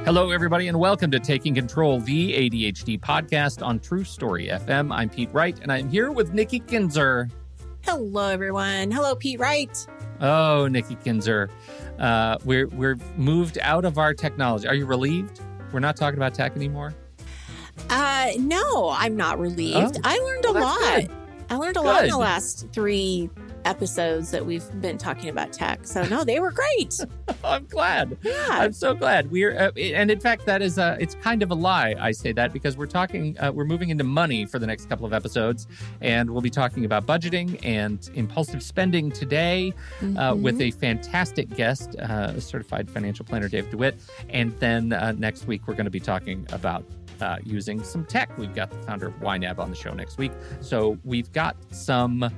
Hello, everybody, and welcome to Taking Control, the ADHD podcast on True Story FM. I'm Pete Wright, and I'm here with Nikki Kinzer. Hello, everyone. Hello, Pete Wright. Oh, Nikki Kinzer. We're moved out of our technology. Are you relieved? We're not talking about tech anymore? No, I'm not relieved. Oh, I learned a lot. Good. I learned a lot in the last 3 episodes that we've been talking about tech. So no, they were great. I'm glad. Yeah. I'm so glad. We're and in fact, that is it's kind of a lie. I say that because we're moving into money for the next couple of episodes, and we'll be talking about budgeting and impulsive spending today with a fantastic guest, certified financial planner David DeWitt, and then next week we're going to be talking about using some tech. We've got the founder of YNAB on the show next week, so we've got some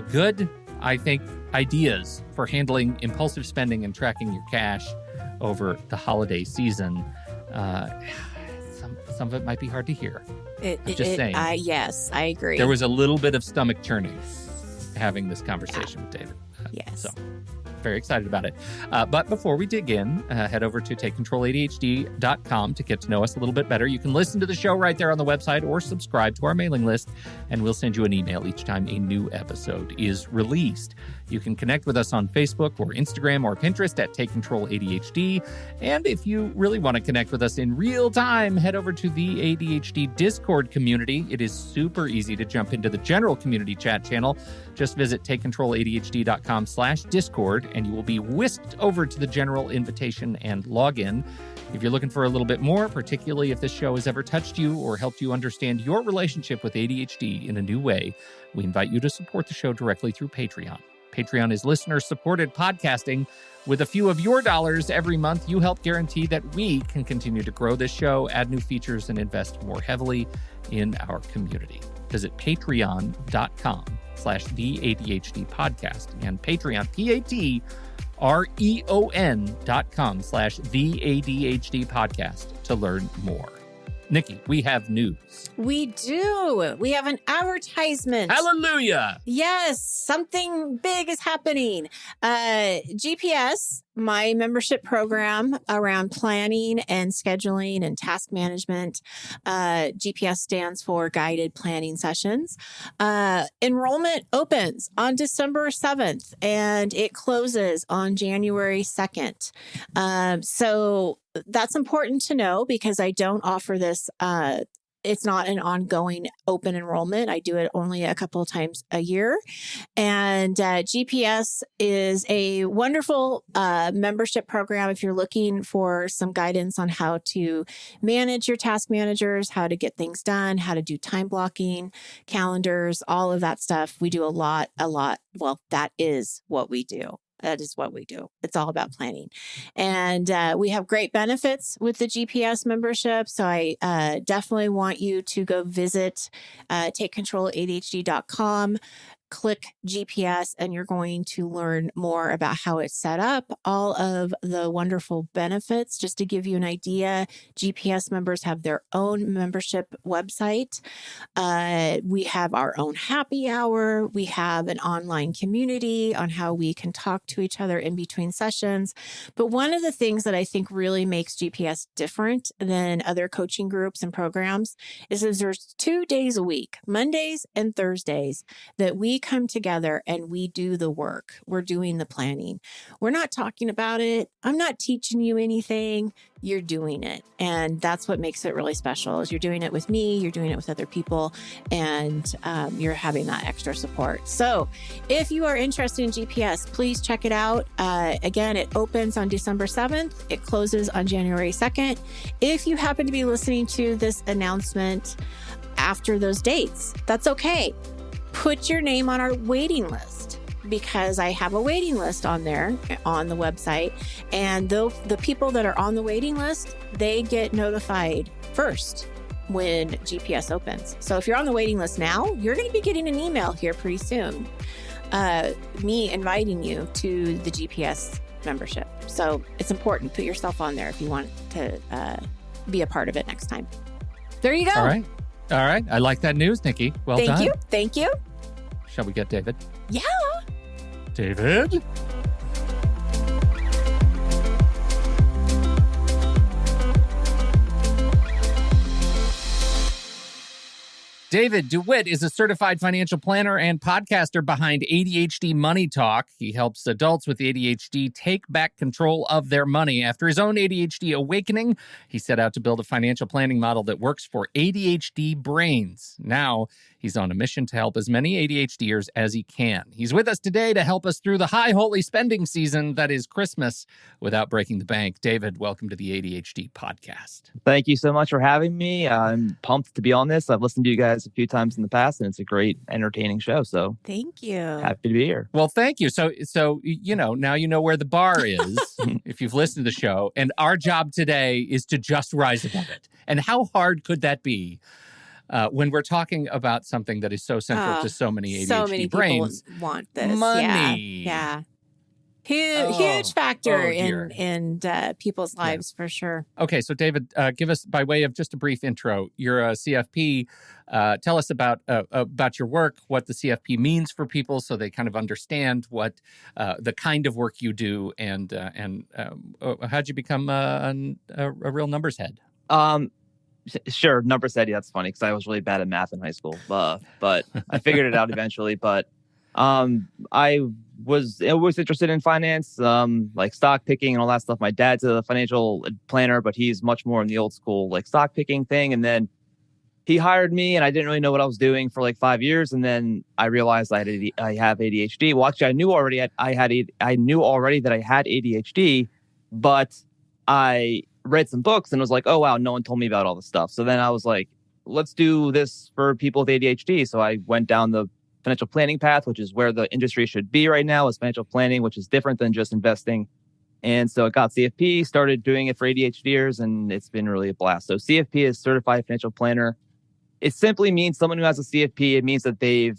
good, I think, ideas for handling impulsive spending and tracking your cash over the holiday season. Some of it might be hard to hear. I'm just saying. Yes, I agree. There was a little bit of stomach churning having this conversation with David. Yes. So very excited about it. But before we dig in, head over to TakeControlADHD.com to get to know us a little bit better. You can listen to the show right there on the website or subscribe to our mailing list, and we'll send you an email each time a new episode is released. You can connect with us on Facebook or Instagram or Pinterest at Take Control ADHD. And if you really want to connect with us in real time, head over to the ADHD Discord community. It is super easy to jump into the general community chat channel. Just visit TakeControlADHD.com/Discord, and you will be whisked over to the general invitation and login. If you're looking for a little bit more, particularly if this show has ever touched you or helped you understand your relationship with ADHD in a new way, we invite you to support the show directly through Patreon. Patreon is listener-supported podcasting. With a few of your dollars every month, you help guarantee that we can continue to grow this show, add new features, and invest more heavily in our community. Visit patreon.com/the-ADHD podcast and Patreon, patreon.com/the-ADHD podcast to learn more. Nikki, we have news. We do. We have an advertisement. Hallelujah. Yes, something big is happening. GPS, my membership program around planning and scheduling and task management. GPS stands for Guided Planning Sessions. Enrollment opens on December 7th and it closes on January 2nd. So that's important to know because I don't offer this. It's not an ongoing open enrollment. I do it only a couple of times a year. And GPS is a wonderful membership program if you're looking for some guidance on how to manage your task managers, how to get things done, how to do time blocking, calendars, all of that stuff. We do a lot. Well, that is what we do. That is what we do. It's all about planning. And we have great benefits with the GPS membership. So I definitely want you to go visit TakeControlADHD.com. Click GPS and you're going to learn more about how it's set up, all of the wonderful benefits. Just to give you an idea, GPS members have their own membership website. We have our own happy hour. We have an online community on how we can talk to each other in between sessions. But one of the things that I think really makes GPS different than other coaching groups and programs is there's 2 days a week, Mondays and Thursdays, that we come together and we do the work. We're doing the planning. We're not talking about it. I'm not teaching you anything. You're doing it. And that's what makes it really special is you're doing it with me, you're doing it with other people, and you're having that extra support. So if you are interested in GPS, please check it out. Again, it opens on December 7th. It closes on January 2nd. If you happen to be listening to this announcement after those dates, that's okay. Put your name on our waiting list because I have a waiting list on there on the website. And the people that are on the waiting list, they get notified first when GPS opens. So if you're on the waiting list now, you're going to be getting an email here pretty soon, me inviting you to the GPS membership. So it's important. Put yourself on there if you want to be a part of it next time. There you go. All right. I like that news, Nikki. Well done. Thank you. Shall we get David? Yeah. David DeWitt is a certified financial planner and podcaster behind ADHD Money Talk. He helps adults with ADHD take back control of their money. After his own ADHD awakening, he set out to build a financial planning model that works for ADHD brains. Now, he's on a mission to help as many ADHDers as he can. He's with us today to help us through the high holy spending season that is Christmas without breaking the bank. David, welcome to the ADHD podcast. Thank you so much for having me. I'm pumped to be on this. I've listened to you guys a few times in the past, and it's a great, entertaining show. So thank you. Happy to be here. Well, thank you. So now you know where the bar is if you've listened to the show. And our job today is to just rise above it. And how hard could that be when we're talking about something that is so central to so many ADHD brains? People want this. Money. Yeah. Huge factor dear. in people's lives, for sure. Okay, so David, give us, by way of just a brief intro, you're a CFP. Tell us about your work, what the CFP means for people, so they kind of understand what the kind of work you do, and how'd you become a real numbers head? Sure, numbers head. Yeah, that's funny because I was really bad at math in high school, but I figured it out eventually. But I was always interested in finance, like stock picking and all that stuff. My dad's a financial planner, but he's much more in the old school, like stock picking thing. And then he hired me and I didn't really know what I was doing for like 5 years. And then I realized I have ADHD. Well, actually, I knew already that I had ADHD, but I read some books and was like, oh, wow, no one told me about all this stuff. So then I was like, let's do this for people with ADHD. So I went down the financial planning path, which is where the industry should be right now, is financial planning, which is different than just investing. And so I got CFP, started doing it for ADHDers, and it's been really a blast. So CFP is Certified Financial Planner. It simply means someone who has a CFP. It means that they've,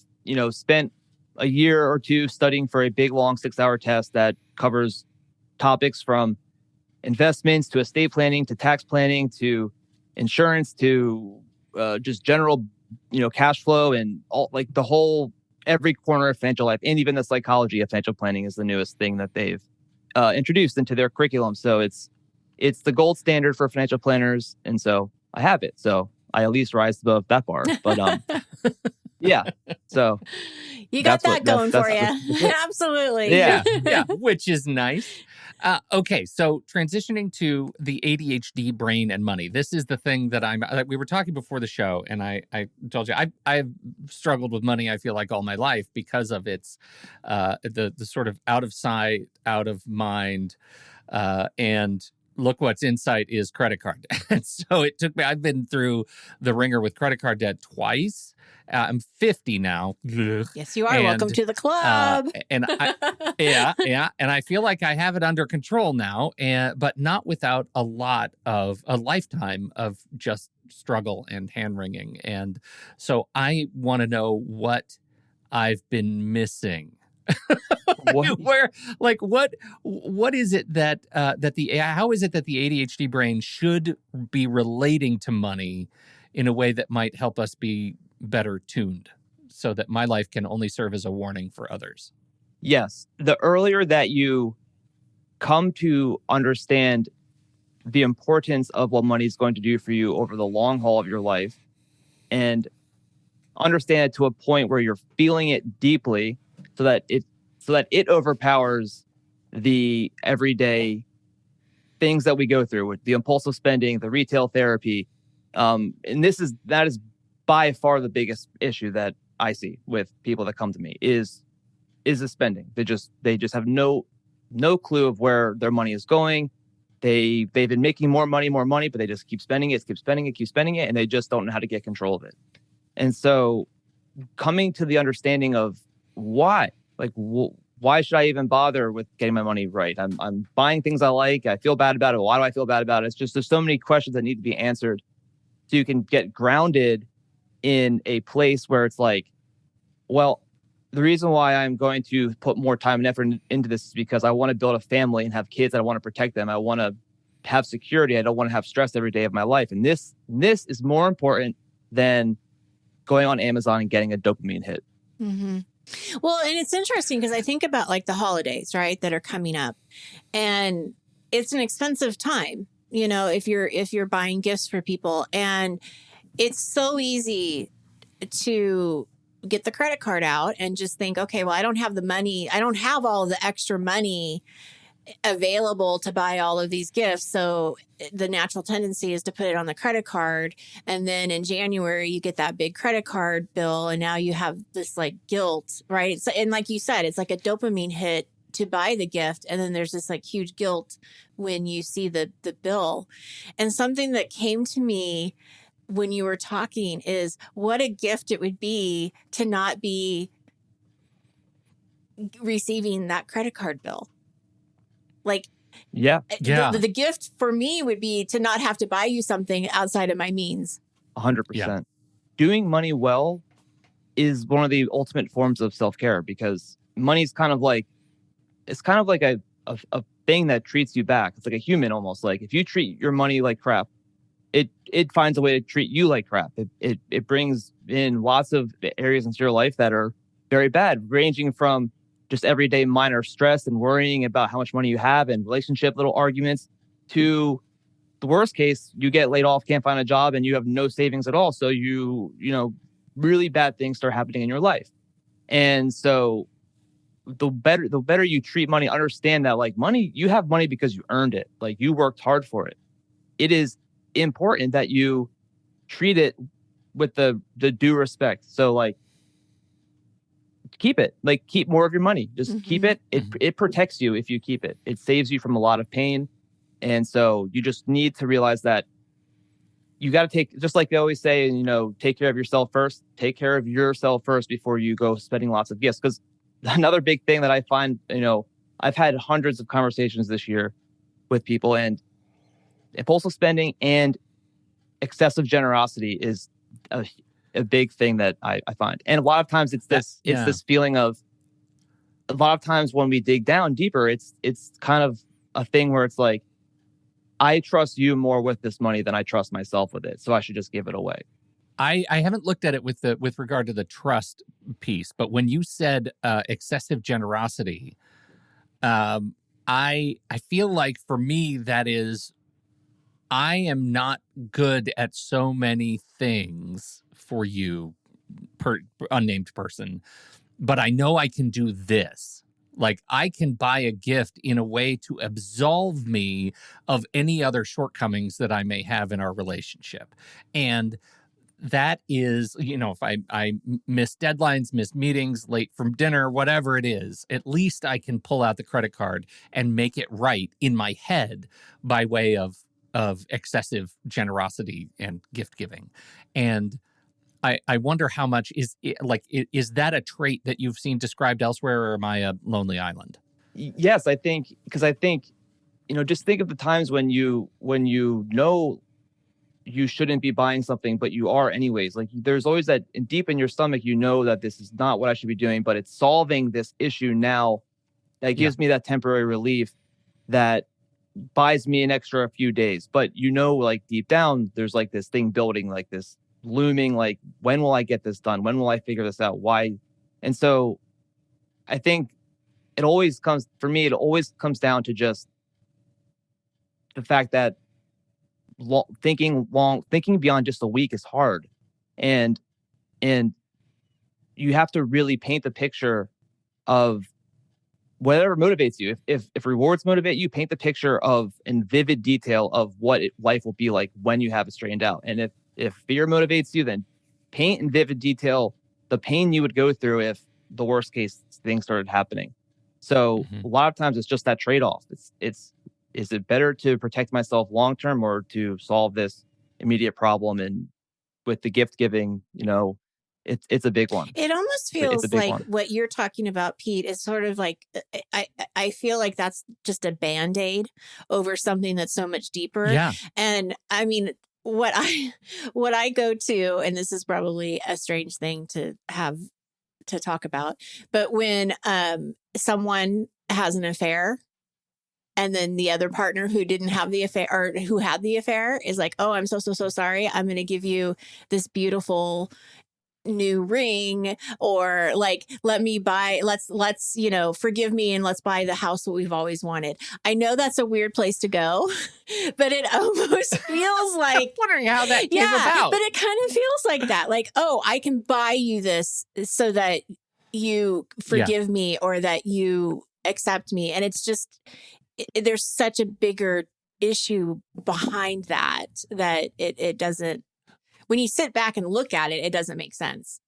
spent a year or two studying for a big, long 6-hour test that covers topics from investments to estate planning to tax planning to insurance to just general, cash flow and all, like the whole, every corner of financial life, and even the psychology of financial planning is the newest thing that they've introduced into their curriculum. So it's the gold standard for financial planners, and so I have it. So I at least rise above that bar. But yeah, so you got that going for you. Absolutely. Yeah, which is nice. Okay, so transitioning to the ADHD brain and money. This is the thing that we were talking before the show, and I told you I've struggled with money, I feel like, all my life because of its the sort of out of sight, out of mind, and look what's in sight is credit card debt. And so it took me, I've been through the ringer with credit card debt twice. I'm 50 now. Yes, you are. Welcome to the club. And I feel like I have it under control now, but not without a lifetime of just struggle and hand wringing. And so I want to know what I've been missing. What is it that how is it that the ADHD brain should be relating to money in a way that might help us be better tuned so that my life can only serve as a warning for others? Yes. The earlier that you come to understand the importance of what money is going to do for you over the long haul of your life and understand it to a point where you're feeling it deeply so that it overpowers the everyday things that we go through with the impulsive spending, the retail therapy. And that is by far the biggest issue that I see with people that come to me is the spending. They just have no clue of where their money is going. They've been making more money, but they just keep spending it, and they just don't know how to get control of it. And so coming to the understanding of why, like, why should I even bother with getting my money right? I'm buying things I like. I feel bad about it. Why do I feel bad about it? It's just, there's so many questions that need to be answered so you can get grounded in a place where it's like, well, the reason why I'm going to put more time and effort into this is because I want to build a family and have kids. I want to protect them. I want to have security. I don't want to have stress every day of my life. And this is more important than going on Amazon and getting a dopamine hit. Mm-hmm. Well, and it's interesting because I think about like the holidays, right, that are coming up, and it's an expensive time, if you're buying gifts for people, and it's so easy to get the credit card out and just think, okay, well, I don't have the money. I don't have all the extra money available to buy all of these gifts. So the natural tendency is to put it on the credit card. And then in January, you get that big credit card bill. And now you have this like guilt, right? So, and like you said, it's like a dopamine hit to buy the gift. And then there's this like huge guilt when you see the bill. And something that came to me when you were talking is what a gift it would be to not be receiving that credit card bill. Like, Yeah, the gift for me would be to not have to buy you something outside of my means. 100%. Yeah. Doing money well is one of the ultimate forms of self-care, because money's kind of like, it's kind of like a thing that treats you back. It's like a human almost. Like if you treat your money like crap, it finds a way to treat you like crap. It brings in lots of areas into your life that are very bad, ranging from just everyday minor stress and worrying about how much money you have and relationship little arguments, to the worst case, you get laid off, can't find a job, and you have no savings at all. So you know, really bad things start happening in your life. And so the better you treat money, understand that like money, you have money because you earned it. Like you worked hard for it. It is important that you treat it with the due respect. So like, keep it, like keep more of your money, just keep it. It protects you if you keep it. It saves you from a lot of pain. And so you just need to realize that you got to take, just like they always say, you know, take care of yourself first. Take care of yourself first before you go spending lots of gifts. Because another big thing that I find, you know, I've had hundreds of conversations this year with people, and impulsive spending and excessive generosity is a big thing that I find. And a lot of times it's this feeling of, a lot of times when we dig down deeper, it's kind of a thing where it's like, I trust you more with this money than I trust myself with it, so I should just give it away. I haven't looked at it with regard to the trust piece, but when you said excessive generosity, I feel like for me that is, I am not good at so many things for you, unnamed person, but I know I can do this. Like I can buy a gift in a way to absolve me of any other shortcomings that I may have in our relationship. And that is, you know, if I miss deadlines, miss meetings, late from dinner, whatever it is, at least I can pull out the credit card and make it right in my head by way of excessive generosity and gift giving. And I wonder how much is that a trait that you've seen described elsewhere, or am I a lonely island? Yes, I think, because I think, you know, just think of the times when you know you shouldn't be buying something, but you are anyways. Like there's always that deep in your stomach, you know that this is not what I should be doing, but it's solving this issue now that gives me that temporary relief that buys me an extra few days. But you know, like deep down, there's like this thing building, like this looming, like, when will I get this done? When will I figure this out? Why? And so I think it always comes down to just the fact that thinking beyond just a week is hard. And you have to really paint the picture of whatever motivates you. If rewards motivate you, paint the picture of in vivid detail of what life will be like when you have it straightened out. And if fear motivates you, then paint in vivid detail the pain you would go through if the worst case things started happening. So a lot of times it's just that trade-off. Is it better to protect myself long-term or to solve this immediate problem? And with the gift giving, you know, it's a big one. It almost feels like what you're talking about, Pete, is sort of like, I feel like that's just a Band-Aid over something that's so much deeper. Yeah. And I mean, what I go to, and this is probably a strange thing to have to talk about, but when someone has an affair, and then the other partner who didn't have the affair, or who had the affair, is like, oh, I'm so sorry. I'm going to give you this beautiful new ring, or like, let's, forgive me and let's buy the house that we've always wanted. I know that's a weird place to go, but it almost feels like, I'm wondering how that came yeah, about. but it kind of feels like that. Like, oh, I can buy you this so that you forgive me or that you accept me. And it's just, there's such a bigger issue behind that it doesn't, when you sit back and look at it, it doesn't make sense,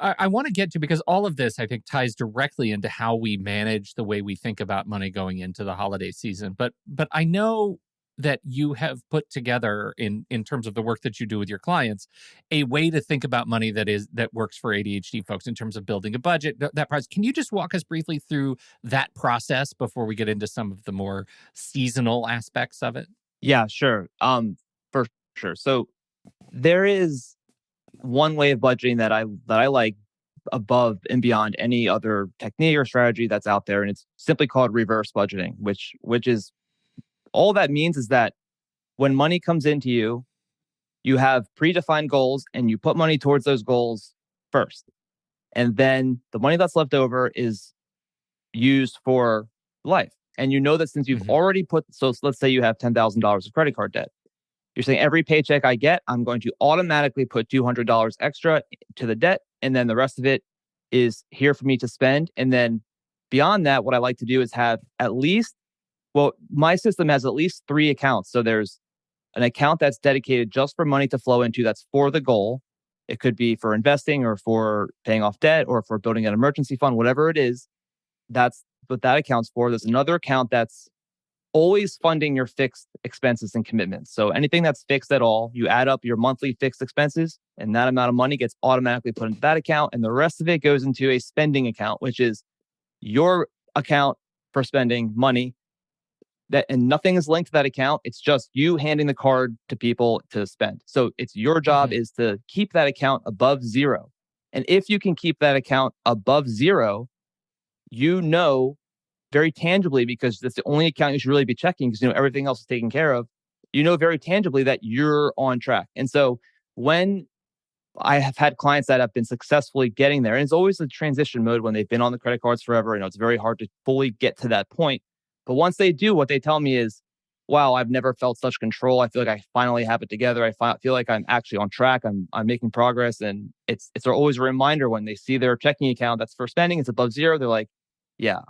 I want to get to, because all of this, I think, ties directly into how we manage the way we think about money going into the holiday season. But I know that you have put together, in terms of the work that you do with your clients, a way to think about money that works for ADHD folks in terms of building a budget. That process. Can you just walk us briefly through that process before we get into some of the more seasonal aspects of it? Yeah, sure. For sure. So there is one way of budgeting that I like above and beyond any other technique or strategy that's out there, and it's simply called reverse budgeting, which is, all that means is that when money comes into you, you have predefined goals and you put money towards those goals first. And then the money that's left over is used for life. And you know that since you've already so let's say you have $10,000 of credit card debt. You're saying every paycheck I get, I'm going to automatically put $200 extra to the debt. And then the rest of it is here for me to spend. And then beyond that, what I like to do is have at least, my system has at least 3 accounts. So there's an account that's dedicated just for money to flow into, that's for the goal. It could be for investing or for paying off debt or for building an emergency fund, whatever it is. That's what that account's for. There's another account that's always funding your fixed expenses and commitments. So anything that's fixed at all, you add up your monthly fixed expenses, and that amount of money gets automatically put into that account. And the rest of it goes into a spending account, which is your account for spending money. And nothing is linked to that account. It's just you handing the card to people to spend. So it's your job is to keep that account above zero. And if you can keep that account above zero, very tangibly, because that's the only account you should really be checking, because everything else is taken care of, very tangibly that you're on track. And so when I have had clients that have been successfully getting there, and it's always a transition mode when they've been on the credit cards forever, it's very hard to fully get to that point. But once they do, what they tell me is, wow, I've never felt such control. I feel like I finally have it together. I feel like I'm actually on track. I'm making progress. And it's always a reminder when they see their checking account that's for spending, it's above zero. They're like, yeah,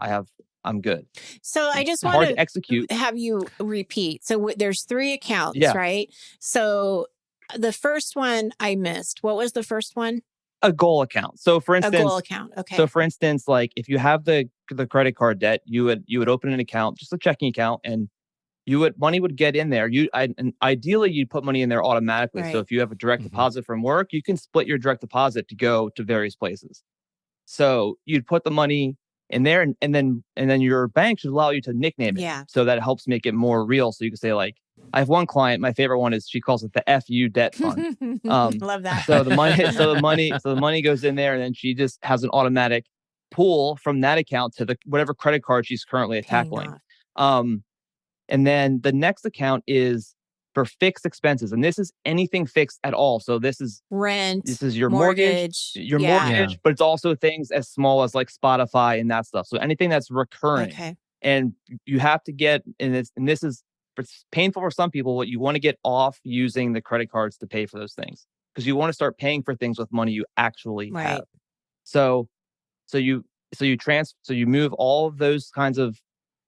I'm good. So I just want want to execute. Have you repeat. So there's 3 accounts, right? So the first one I missed. What was the first one? A goal account. So for instance, a goal account. Okay. So for instance, like if you have the credit card debt, you would open an account, just a checking account, and money would get in there. And ideally you'd put money in there automatically. Right. So if you have a direct deposit from work, you can split your direct deposit to go to various places. So you'd put the money in there, and then your bank should allow you to nickname it. Yeah. So that helps make it more real. So you can say, like, I have one client, my favorite one is, she calls it the FU debt fund. Love that. So the money goes in there, and then she just has an automatic pool from that account to the whatever credit card she's currently tackling. And then the next account is for fixed expenses, and this is anything fixed at all. So this is rent, this is your mortgage, but it's also things as small as like Spotify and that stuff. So anything that's recurring. Okay. And you have to get, it's painful for some people, what you want to get off using the credit cards to pay for those things, because you want to start paying for things with money you actually have. So you move all of those kinds of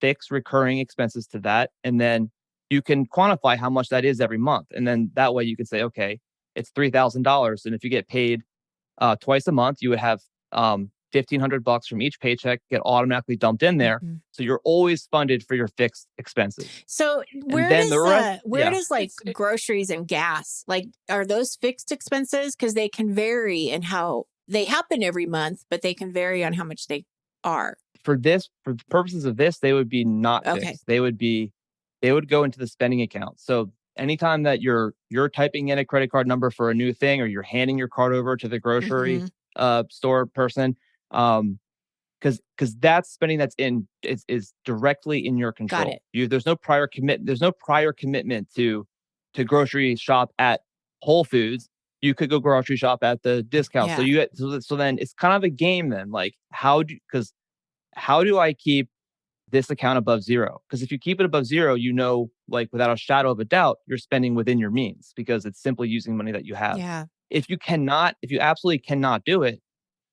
fixed recurring expenses to that, and then you can quantify how much that is every month. And then that way you can say, okay, it's $3,000. And if you get paid twice a month, you would have $1,500 from each paycheck get automatically dumped in there. So you're always funded for your fixed expenses. So where does like groceries and gas, like, are those fixed expenses? Because they can vary in how they happen every month, but they can vary on how much they are. For the purposes of this, they would be not fixed. They would go into the spending account. So anytime that you're typing in a credit card number for a new thing, or you're handing your card over to the grocery store person, because that's spending that's is directly in your control. Got it. There's no prior commitment to grocery shop at Whole Foods. you could go grocery shop at the discount. So Yeah. you get, so then it's kind of a game then. Like how do I keep this account above zero? Because if you keep it above zero, like without a shadow of a doubt, you're spending within your means because it's simply using money that you have. Yeah. If you absolutely cannot do it,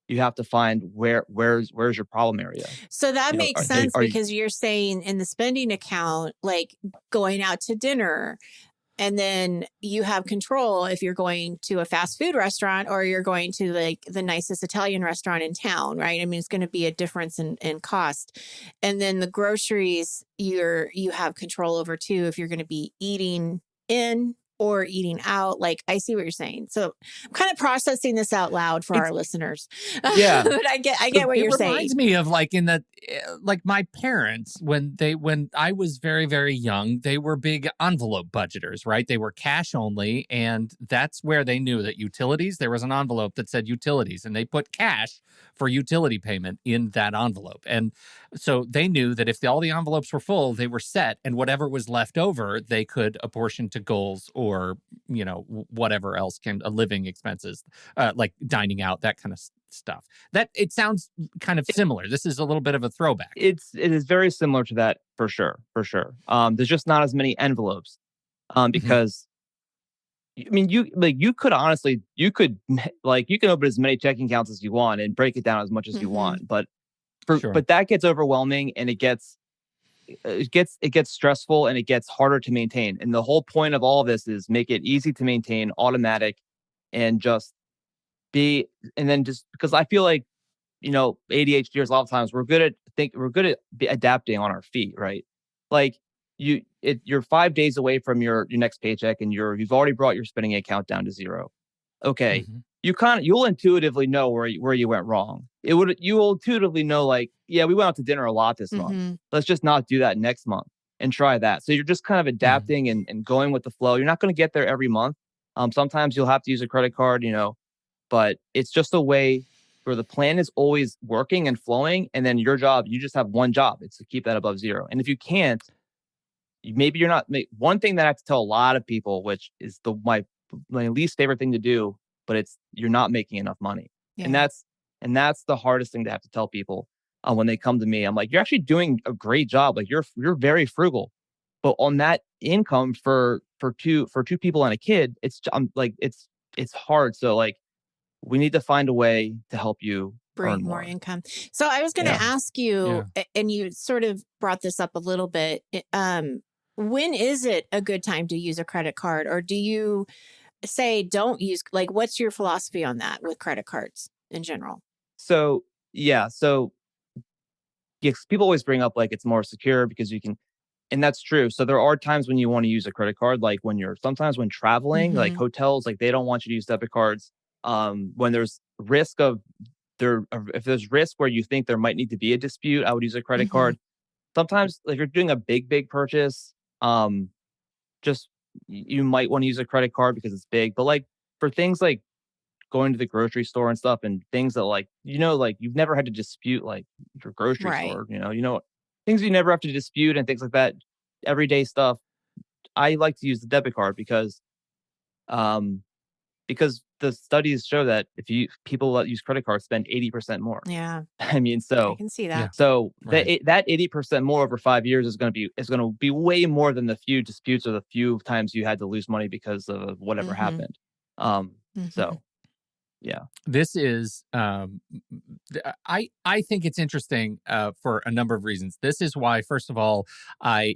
you have to find where's your problem area. So that You know, makes are sense you- because you're saying in the spending account, like going out to dinner, and then you have control if you're going to a fast food restaurant or you're going to like the nicest Italian restaurant in town, right? I mean, it's going to be a difference in cost. And then the groceries, you have control over too if you're going to be eating in or eating out. Like, I see what you're saying. So I'm kind of processing this out loud for our listeners. Yeah. But I get what you're saying. It reminds me of like like my parents, when I was very, very young, they were big envelope budgeters, right? They were cash only. And that's where they knew that utilities, there was an envelope that said utilities, and they put cash for utility payment in that envelope. And so they knew that if all the envelopes were full, they were set, and whatever was left over, they could apportion to goals or, whatever else living expenses, like dining out, that kind of stuff. That it sounds kind of similar. This is a little bit of a throwback. It is very similar to that for sure. There's just not as many envelopes, because I mean, you could honestly, you can open as many checking accounts as you want and break it down as much as you want, but that gets overwhelming, and it gets stressful, and it gets harder to maintain. And the whole point of all of this is make it easy to maintain, automatic, and just because I feel like, ADHDers, a lot of times we're good at adapting on our feet, right? Like you're 5 days away from your next paycheck, and you've already brought your spending account down to zero. Okay. You'll intuitively know where you went wrong. You'll intuitively know, like, yeah, we went out to dinner a lot this month. Let's just not do that next month and try that. So you're just kind of adapting and going with the flow. You're not going to get there every month. Sometimes you'll have to use a credit card, but it's just a way where the plan is always working and flowing. And then your job, you just have one job. It's to keep that above zero. And if you can't, maybe you're not. One thing that I have to tell a lot of people, which is my least favorite thing to do, but you're not making enough money. Yeah. And that's the hardest thing to have to tell people when they come to me. I'm like, you're actually doing a great job. Like you're very frugal, but on that income for two people and a kid, it's hard. So like, we need to find a way to help you bring more income. So I was going to ask you, and you sort of brought this up a little bit. When is it a good time to use a credit card, or do you say don't use? Like, what's your philosophy on that with credit cards in general? So yes, people always bring up like it's more secure because you can. And that's true. So there are times when you want to use a credit card, like when traveling, like hotels, like they don't want you to use debit cards. When there's if there's risk where you think there might need to be a dispute, I would use a credit card. Sometimes if you're doing a big purchase, just you might want to use a credit card because it's big. But like for things like going to the grocery store and stuff, and things that like you've never had to dispute, like your grocery store, things you never have to dispute and things like that, everyday stuff. I like to use the debit card because the studies show that people that use credit cards spend 80% more. Yeah. I mean, so I can see that. So that 80% more over 5 years is going to be way more than the few disputes or the few times you had to lose money because of whatever happened. So yeah, this is I think it's interesting for a number of reasons. This is why, first of all, I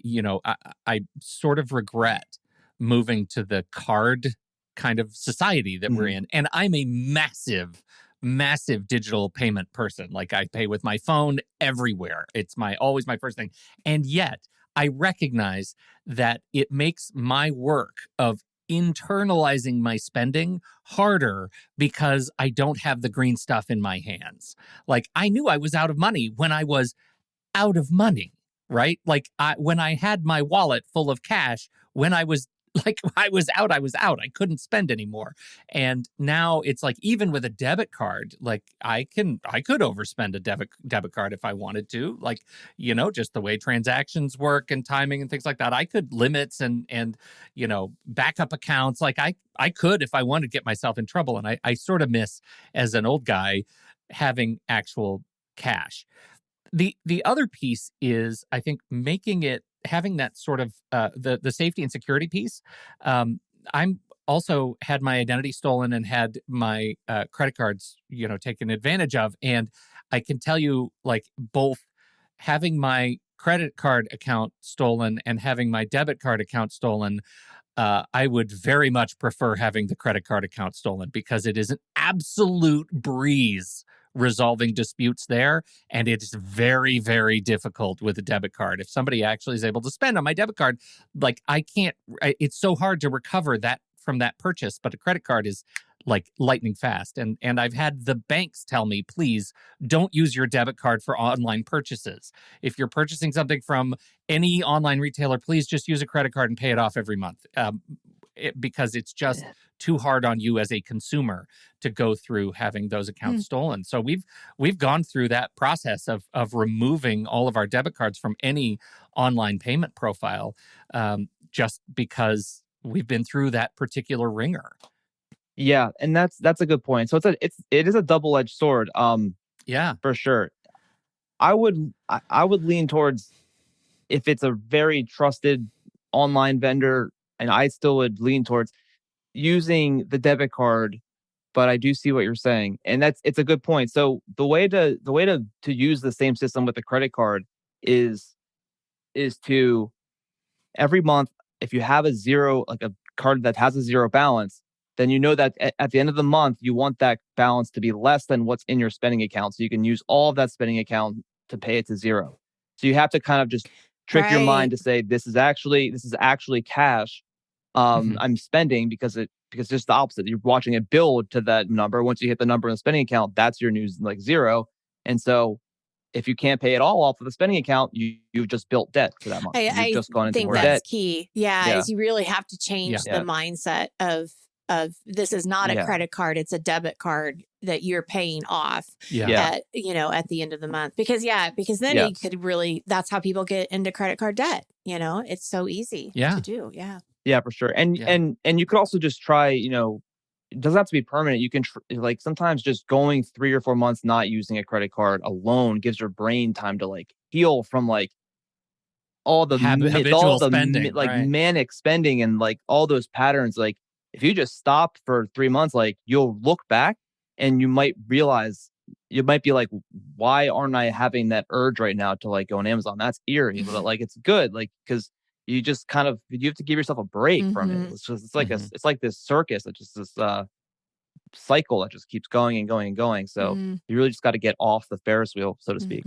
sort of regret moving to the card kind of society that we're in. And I'm a massive digital payment person. Like I pay with my phone everywhere. It's always my first thing. And yet I recognize that it makes my work of internalizing my spending harder because I don't have the green stuff in my hands. Like I knew I was out of money when I was out of money, right? Like when I had my wallet full of cash, when I was Like I was out. I couldn't spend anymore. And now it's like, even with a debit card, like I could overspend a debit card if I wanted to, like, just the way transactions work and timing and things like that. I could limits and backup accounts. Like I could, if I wanted to get myself in trouble. And I sort of miss, as an old guy, having actual cash. The other piece is, I think, having that sort of the safety and security piece. I'm also had my identity stolen and had my credit cards, taken advantage of. And I can tell you, like, both having my credit card account stolen and having my debit card account stolen, I would very much prefer having the credit card account stolen, because it is an absolute breeze resolving disputes there. And it's very, very difficult with a debit card. If somebody actually is able to spend on my debit card, like it's so hard to recover that from that purchase. But a credit card is like lightning fast. And I've had the banks tell me, please don't use your debit card for online purchases. If you're purchasing something from any online retailer, please just use a credit card and pay it off every month. Because it's just too hard on you as a consumer to go through having those accounts stolen. So we've gone through that process of removing all of our debit cards from any online payment profile, just because we've been through that particular ringer. Yeah, and that's a good point. So it is a double-edged sword. Yeah, for sure. I would lean towards, if it's a very trusted online vendor, and I still would lean towards using the debit card. But I do see what you're saying, and it's a good point. So the way to use the same system with the credit card is to, every month, if you have a card that has a zero balance, then you know that at the end of the month, you want that balance to be less than what's in your spending account. So you can use all of that spending account to pay it to zero. So you have to kind of just trick your mind to say, this is actually cash. I'm spending, because it's just the opposite. You're watching it build to that number. Once you hit the number in the spending account, that's your news, like zero. And so if you can't pay it all off of the spending account, you've just built debt for that month. You've just gone into more debt. I think that's key. Yeah, is you really have to change the Yeah. mindset of this is not a credit card, it's a debit card that you're paying off at the end of the month. Because then you could really, that's how people get into credit card debt. It's so easy to do. Yeah. Yeah, for sure. And you could also just try, it doesn't have to be permanent. You can like sometimes just going 3 or 4 months not using a credit card alone gives your brain time to like heal from like all the habitual spending, manic spending and like all those patterns. Like if you just stop for 3 months, like you'll look back and you might realize, you might be like, why aren't I having that urge right now to like go on Amazon? That's eerie, but like it's good, like, because you just kind of, you have to give yourself a break from it. It's like it's like this circus, it's just this cycle that just keeps going and going and going. So you really just got to get off the Ferris wheel, so to speak.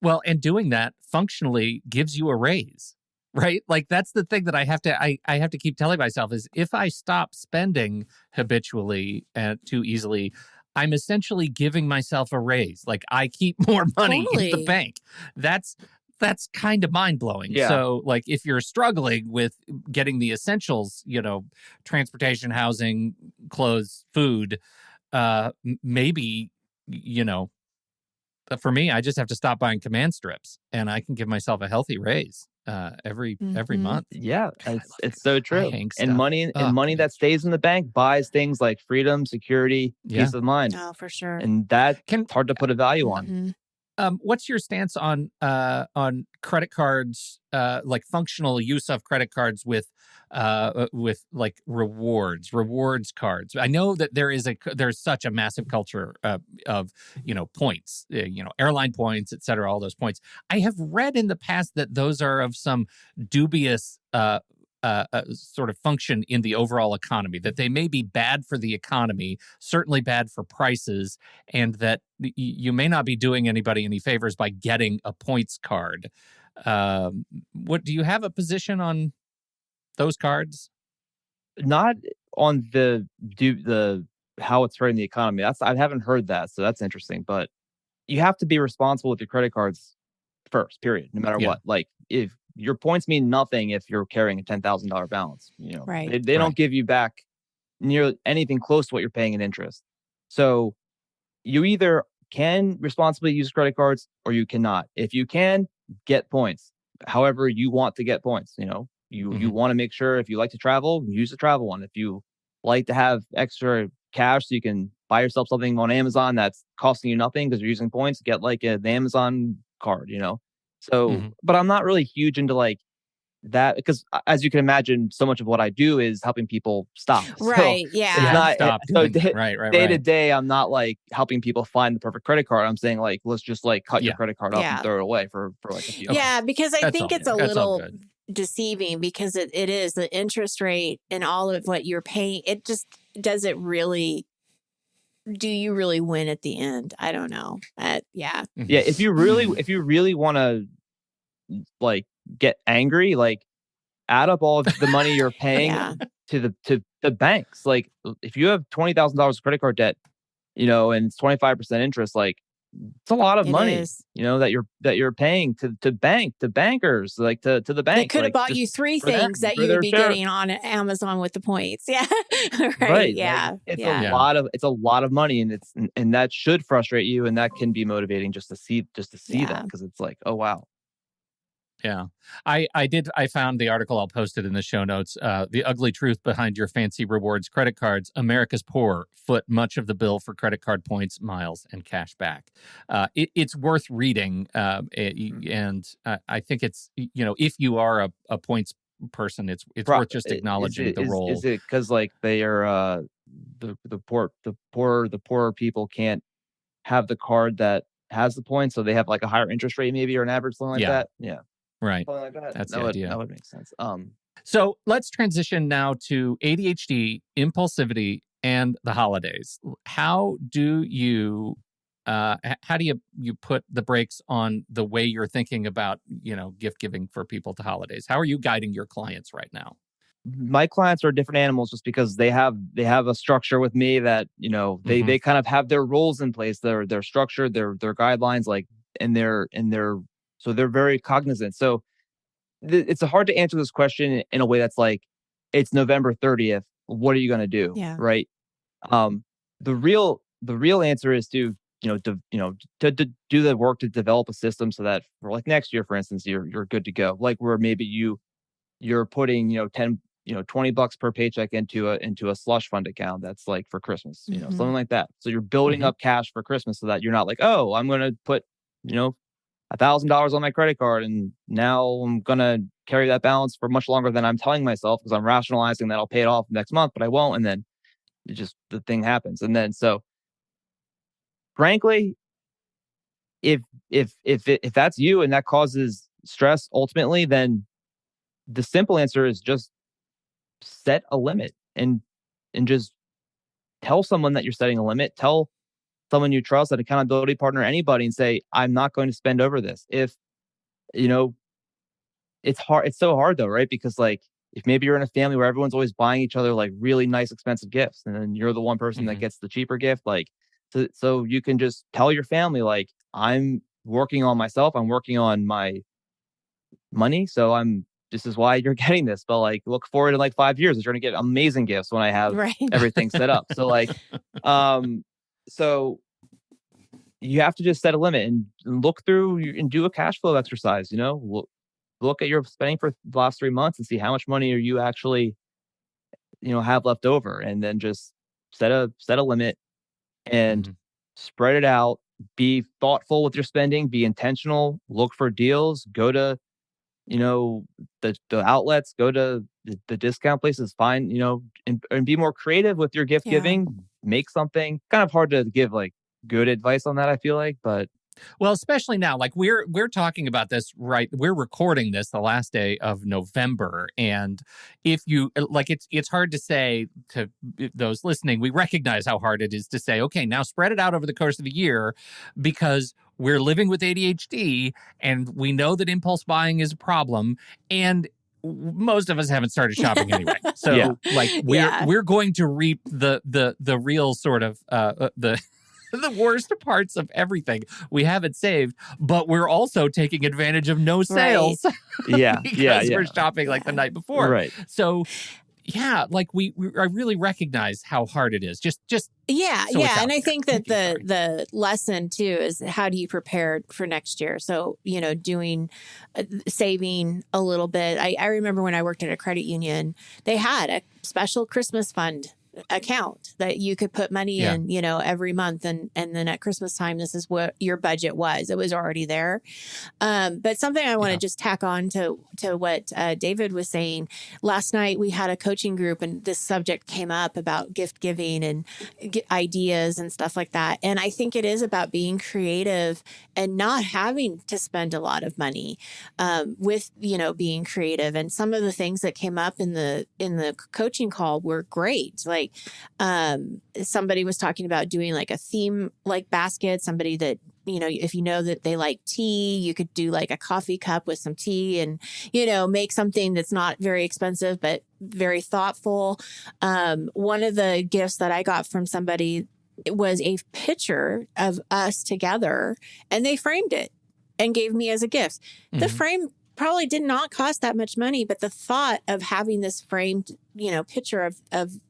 Well, and doing that functionally gives you a raise, right? Like that's the thing that I have to keep telling myself is, if I stop spending habitually and too easily, I'm essentially giving myself a raise. Like I keep more money in the bank. That's kind of mind-blowing. Yeah. So like if you're struggling with getting the essentials, transportation, housing, clothes, food, maybe, for me, I just have to stop buying command strips and I can give myself a healthy raise every month. Yeah, it's so true. And money money that stays in the bank buys things like freedom, security, peace of mind. Oh, for sure. And that's hard to put a value on. What's your stance on credit cards, like functional use of credit cards with like rewards cards? I know that there's such a massive culture of points, airline points, et cetera, all those points. I have read in the past that those are of some dubious sort of function in the overall economy, that they may be bad for the economy, certainly bad for prices, and that you may not be doing anybody any favors by getting a points card. What do you have a position on those cards? Not on the how it's hurting the economy. I haven't heard that, so that's interesting. But you have to be responsible with your credit cards first, period, no matter what. Like if your points mean nothing if you're carrying a $10,000 balance. Right. They don't give you back near anything close to what you're paying in interest. So you either can responsibly use credit cards or you cannot. If you can, get points. However you want to get points. You want to make sure if you like to travel, use the travel one. If you like to have extra cash so you can buy yourself something on Amazon that's costing you nothing because you're using points, get like an Amazon card, So, but I'm not really huge into like that because as you can imagine, so much of what I do is helping people stop. Right. So Yeah. it's not, Stop so doing- right. day to day, I'm not like helping people find the perfect credit card. I'm saying like, let's just like cut your Yeah. credit card up Yeah. and throw it away for like a few Yeah, months. because I That's think all- it's a that's all little good. deceiving because it is the interest rate and all of what you're paying. It just doesn't really. Do you really win at the end? I don't know. Yeah. Yeah, if you really want to like get angry, like add up all of the money you're paying Yeah. to the banks. Like if you have $20,000 of credit card debt, and it's 25% interest, like it's a lot of It money, is. that you're paying to bankers, like to the They bank. could have like, bought just you 3 for them, things that for you their would be share. getting on Amazon with the points. Yeah. Right. Right. Yeah. Like, it's yeah. a lot of money, and that should frustrate you, and that can be motivating just to see Yeah. that, because it's like, oh wow. Yeah. I found the article. I'll post it in the show notes. The ugly truth behind your fancy rewards credit cards. America's poor foot much of the bill for credit card points, miles, and cash back. It's worth reading. And I think it's, if you are a points person, it's worth just acknowledging the role. Is it because like they are the poorer people can't have the card that has the points, so they have like a higher interest rate maybe, or an average, something like Yeah. that? Yeah. Right. Something like that. That's the idea. That would make sense. So let's transition now to ADHD, impulsivity, and the holidays. How do you put the brakes on the way you're thinking about, gift giving for people to holidays? How are you guiding your clients right now? My clients are different animals just because they have a structure with me that, they kind of have their rules in place, their structure, their guidelines, like, and so they're very cognizant. So it's hard to answer this question in a way that's like, it's November 30th. What are you going to do? Yeah. Right. The real answer is to, to do the work to develop a system so that for like next year, for instance, you're good to go. Like where maybe you're putting, $20 per paycheck into a slush fund account that's like for Christmas, something like that. So you're building up cash for Christmas so that you're not like, oh, I'm going to put, $1,000 on my credit card, and now I'm going to carry that balance for much longer than I'm telling myself, because I'm rationalizing that I'll pay it off next month, but I won't. And then the thing happens. And then, so frankly, if that's you and that causes stress ultimately, then the simple answer is just set a limit and just tell someone that you're setting a limit. Tell someone you trust, an accountability partner, anybody, and say, I'm not going to spend over this. If, it's hard. It's so hard though, right? Because like, if maybe you're in a family where everyone's always buying each other like really nice, expensive gifts, and then you're the one person that gets the cheaper gift, like, so you can just tell your family, like, I'm working on myself. I'm working on my money. So this is why you're getting this, but like, look forward to like 5 years, you're going to get amazing gifts when I have everything set up. So like, so you have to just set a limit and look through and do a cash flow exercise, look at your spending for the last 3 months and see how much money are you actually, have left over, and then just set a limit and spread it out. Be thoughtful with your spending, be intentional, look for deals, go to, the outlets, go to the discount places, find, and be more creative with your gift giving, make something. Kind of hard to give like good advice on that, I feel like, but well, especially now, like we're talking about this, right? We're recording this the last day of November, and if you like, it's hard to say to those listening. We recognize how hard it is to say, okay, now spread it out over the course of a year, because we're living with ADHD, and we know that impulse buying is a problem, and most of us haven't started shopping anyway. So like we're going to reap the real sort of the the worst parts of everything. We have it saved, but we're also taking advantage of no sales because we're shopping like the night before. Right. So yeah, like I really recognize how hard it is. Just Yeah, so yeah. And I think that the lesson too is how do you prepare for next year? So, doing saving a little bit. I remember when I worked at a credit union, they had a special Christmas fund account that you could put money in, every month. And then at Christmas time, this is what your budget was. It was already there. But something I want to just tack on to what David was saying. Last night, we had a coaching group and this subject came up about gift giving and ideas and stuff like that. And I think it is about being creative and not having to spend a lot of money with, being creative. And some of the things that came up in the coaching call were great. Like somebody was talking about doing like a theme like basket, somebody that, if that they like tea, you could do like a coffee cup with some tea and, make something that's not very expensive, but very thoughtful. One of the gifts that I got from somebody was a picture of us together and they framed it and gave me as a gift. Mm-hmm. The frame probably did not cost that much money, but the thought of having this framed, picture of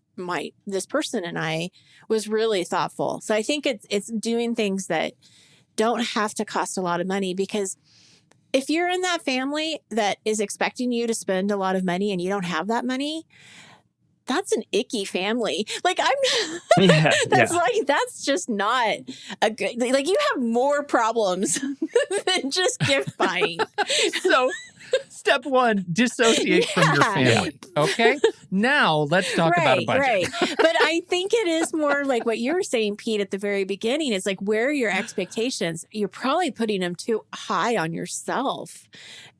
this person and I was really thoughtful. So I think it's doing things that don't have to cost a lot of money, because if you're in that family that is expecting you to spend a lot of money and you don't have that money, that's an icky family. Like that's just not a good, like you have more problems than just gift buying. So step one, dissociate from your family. Okay. Now let's talk about a budget. Right. But I think it is more like what you were saying, Pete, at the very beginning. It's like, where are your expectations? You're probably putting them too high on yourself.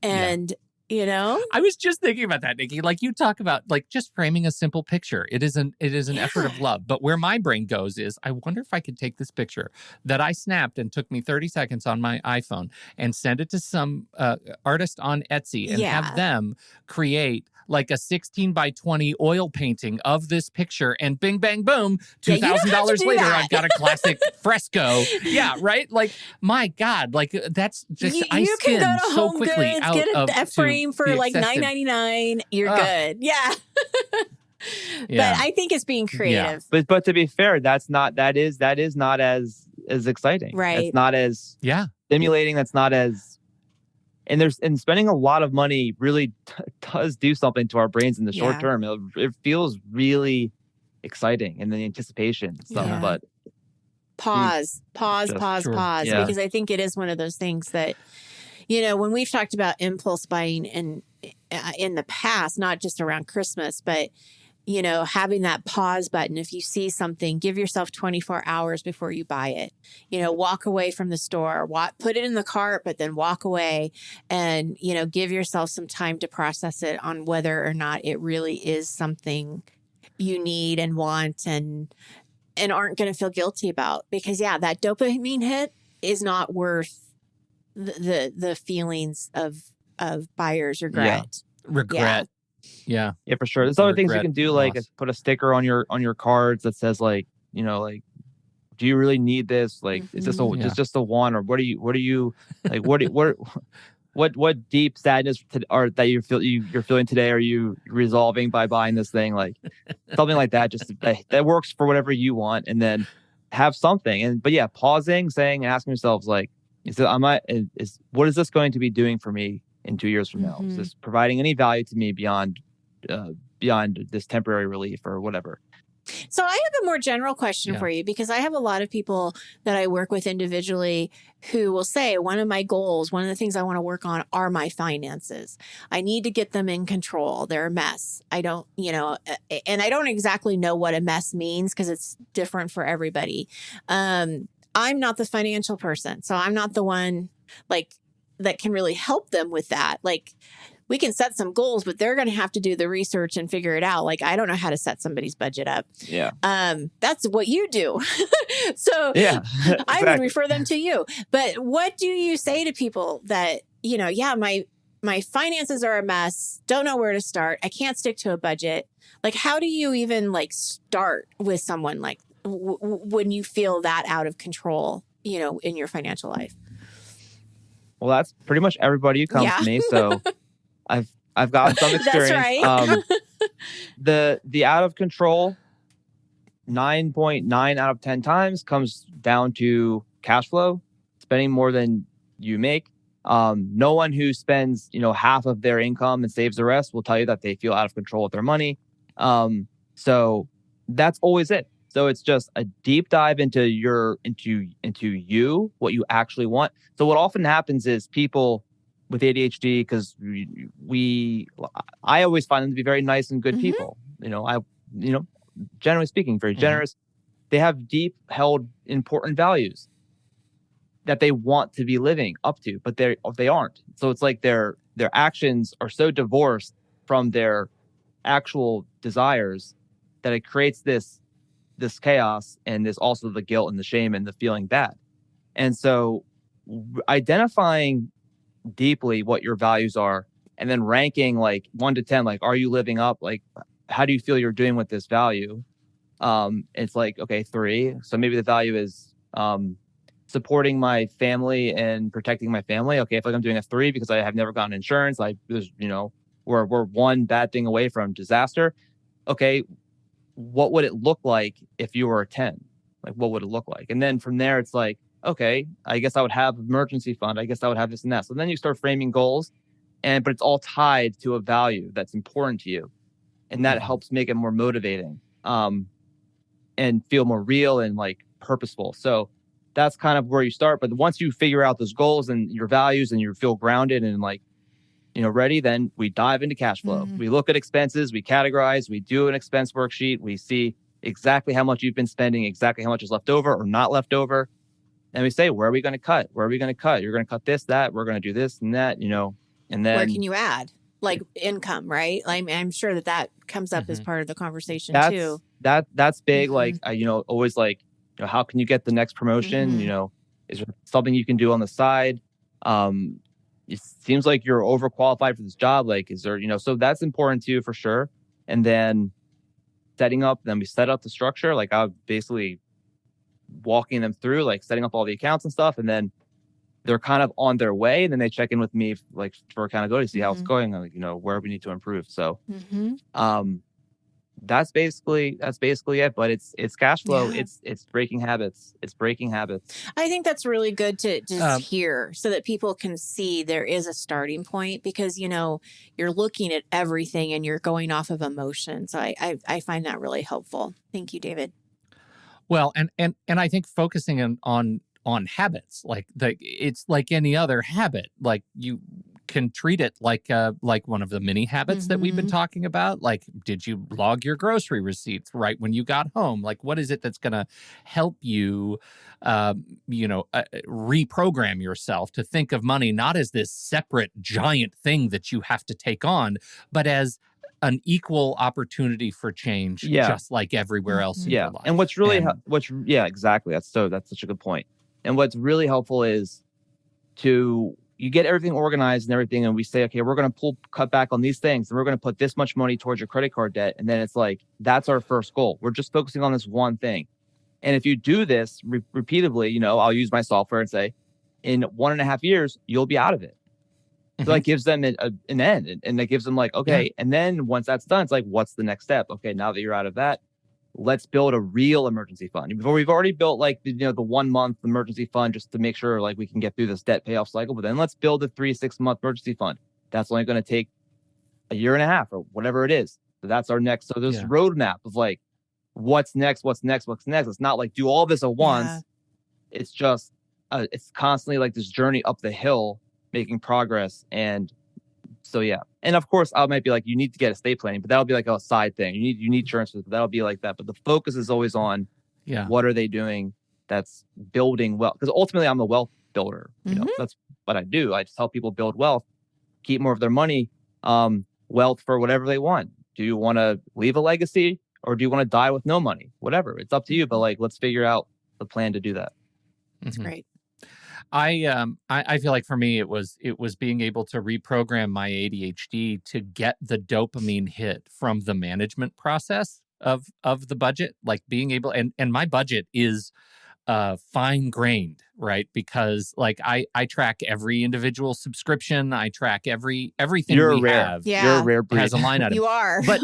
And I was just thinking about that, Nikki. Like you talk about like just framing a simple picture. It is an effort of love. But where my brain goes is, I wonder if I could take this picture that I snapped and took me 30 seconds on my iPhone and send it to some artist on Etsy and have them create like a 16 by 20 oil painting of this picture, and bing, bang, boom, $2,000 later, I've got a classic fresco. Yeah, right? Like, my God, like that's just, I spin can go to so Home quickly Goods, out get of a frame for like $9.99. You're good. Yeah. But I think it's being creative. Yeah. But to be fair, that is not as exciting. Right. It's not as stimulating. That's not as, and spending a lot of money really does do something to our brains in the short term. It feels really exciting in the anticipation and stuff, but pause, Yeah. because I think it is one of those things that, when we've talked about impulse buying in the past, not just around Christmas, but having that pause button. If you see something, give yourself 24 hours before you buy it. Walk away from the store, put it in the cart, but then walk away and, give yourself some time to process it on whether or not it really is something you need and want and aren't going to feel guilty about. Because that dopamine hit is not worth the feelings of buyer's regret. Yeah, for sure. There's other things you can do, like put a sticker on your cards that says like, like, do you really need this? Like, is this just a want, or what are you like? What deep sadness that you're feeling today are you resolving by buying this thing? Like something like that. Just that works for whatever you want, and then have something. But pausing, saying, asking yourselves like, what is this going to be doing for me in 2 years from now? Is this providing any value to me beyond this temporary relief or whatever? So I have a more general question for you, because I have a lot of people that I work with individually who will say, one of my goals, one of the things I want to work on are my finances. I need to get them in control. They're a mess. I don't, and I don't exactly know what a mess means because it's different for everybody. I'm not the financial person, so I'm not the one like that can really help them with that. Like, we can set some goals, but they're going to have to do the research and figure it out. Like, I don't know how to set somebody's budget up. Yeah. That's what you do. So exactly. I would refer them to you. But what do you say to people that, my finances are a mess, don't know where to start, I can't stick to a budget. Like, how do you even like start with someone like when you feel that out of control, in your financial life? Well, that's pretty much everybody who comes to me. So I've gotten some experience. That's right. The out of control 9.9 out of 10 times comes down to cash flow, spending more than you make. No one who spends, half of their income and saves the rest will tell you that they feel out of control with their money. So that's always it. So it's just a deep dive into you, what you actually want. So what often happens is people with ADHD, because I always find them to be very nice and good people. Generally speaking, very generous. They have deep held important values that they want to be living up to, but they aren't. So it's like their actions are so divorced from their actual desires that it creates this chaos, and there's also the guilt and the shame and the feeling bad. And so identifying deeply what your values are and then ranking like 1 to 10, like, are you living up? Like, how do you feel you're doing with this value? It's like, okay, 3. So maybe the value is supporting my family and protecting my family. Okay, if like I'm doing a 3 because I have never gotten insurance, we're one bad thing away from disaster. Okay, what would it look like if you were a 10? Like, what would it look like? And then from there, it's like, okay, I guess I would have emergency fund. I guess I would have this and that. So then you start framing goals, but it's all tied to a value that's important to you. And that helps make it more motivating, and feel more real and like purposeful. So that's kind of where you start. But once you figure out those goals and your values and you feel grounded and like, ready, then we dive into cash flow. We look at expenses, we categorize, we do an expense worksheet. We see exactly how much you've been spending, exactly how much is left over or not left over. And we say, where are we going to cut? Where are we going to cut? You're going to cut this, that, we're going to do this and that, and then where can you add like income, right? I'm sure that comes up as part of the conversation too. That's big. Like, always like, how can you get the next promotion? Is there something you can do on the side? It seems like you're overqualified for this job. Like, is there, so that's important too, for sure. And then we set up the structure. Like, I basically walking them through, like setting up all the accounts and stuff. And then they're kind of on their way. And then they check in with me, like, for accountability to see how it's going, like, where we need to improve. So, that's basically it. But it's cash flow. Yeah. It's breaking habits. I think that's really good to just hear, so that people can see there is a starting point, because you're looking at everything and you're going off of emotion. So I find that really helpful. Thank you, David. Well, and I think focusing on habits, it's like any other habit. Like, you can treat it like one of the mini habits that we've been talking about. Like, did you log your grocery receipts right when you got home? Like, what is it that's going to help you, reprogram yourself to think of money not as this separate giant thing that you have to take on, but as an equal opportunity for change, just like everywhere else in your life. And what's really, exactly. That's such a good point. And what's really helpful is you get everything organized and everything, and we say, okay, we're going to cut back on these things, and we're going to put this much money towards your credit card debt. And then it's like, that's our first goal. We're just focusing on this one thing. And if you do this repeatedly, I'll use my software and say, in 1.5 years, you'll be out of it. So that gives them an end, and that gives them like, okay. And then once that's done, it's like, what's the next step? Okay, now that you're out of that, let's build a real emergency fund. Before, we've already built like the 1 month emergency fund just to make sure like we can get through this debt payoff cycle. But then let's build a 3-6 month emergency fund. That's only going to take 1.5 years or whatever it is. So that's our next. So there's a roadmap of like, what's next? It's not like do all this at once. It's just it's constantly like this journey up the hill, making progress. And so, and of course I might be like, you need to get estate planning, but that'll be like a side thing. You need insurance, but that'll be like that. But the focus is always on what are they doing that's building wealth, because ultimately I'm a wealth builder. That's what I do. I just help people build wealth, keep more of their money, wealth for whatever they want. Do you want to leave a legacy, or do you want to die with no money? Whatever, it's up to you. But like, let's figure out the plan to do that. That's great. I feel like for me, it was being able to reprogram my ADHD to get the dopamine hit from the management process, of the budget, like being able, and my budget is fine grained, right? Because like I track every individual subscription, I track everything You're we rare. have You're a rare breed. has a line item. You are. But